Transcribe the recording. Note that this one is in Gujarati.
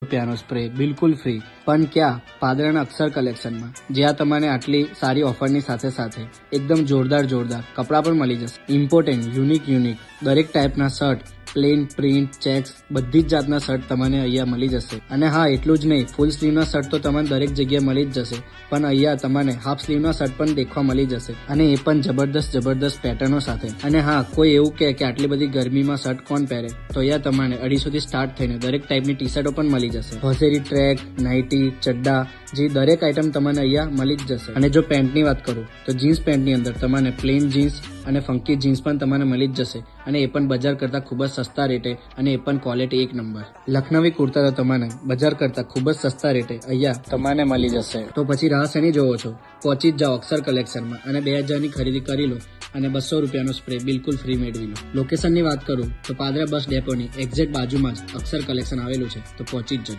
રૂપિયાનો સ્પ્રે બિલકુલ ફ્રી, પણ ક્યાં? પાદરાના અક્ષર કલેક્શનમાં, જ્યાં તમને આટલી સારી ઓફરની સાથે સાથે એકદમ જોરદાર કપડાં પણ મળી જશે. ઇમ્પોર્ટન્ટ, યુનિક દરેક ટાઈપના શર્ટ, પ્લેન, પ્રિન્ટ, ચેક્સ, બધી જ જાતના શર્ટ તમને અહીંયા મળી જશે. અને હા, એટલું જ નહીં, ફૂલ સ્લીવના શર્ટ તો તમને દરેક જગ્યાએ મળી જ જશે, પણ અહીંયા તમને હાફ સ્લીવના શર્ટ પણ દેખવા મળી જશે, અને એ પણ જબરદસ્ત પેટર્નો સાથે. અને હા, કોઈ એવું કહે કે આટલી બધી ગરમીમાં શર્ટ કોણ પહેરે, તો અહીંયા તમને 250 થી સ્ટાર્ટ થઈને દરેક ટાઈપની ટી શર્ટો પણ મળી જશે. હોસેરી, ટ્રેક, નાઇટી, ચડ્ડા, જે દરેક આઈટમ તમને અહીંયા મળી જ જશે. અને જો પેન્ટની વાત કરું તો જીન્સ પેન્ટની અંદર તમને પ્લેન જીન્સ અને ફંકી જીન્સ પણ તમને મળી જ જશે, અને એ પણ બજાર કરતાં ખૂબ જ સસ્તા રેટે, અને એ પણ ક્વોલિટી 1 નંબર. લખનવી કુર્તા તો તમને બજાર કરતાં ખૂબ જ સસ્તા રેટે અહીંયા તમને મળી જશે. તો પછી રાહ શેની જોવો છો? પહોંચી જ જાઓ અક્ષર કલેક્શનમાં અને 2000 ની ખરીદી કરી લો અને 200 રૂપિયાનો સ્પ્રે બિલકુલ ફ્રી મેળવી લો. લોકેશનની વાત કરું તો પાદરા બસ ડેપોની એક્ઝેક્ટ બાજુમાં જ અક્ષર કલેક્શન આવેલું છે, તો પહોંચી જ જજો.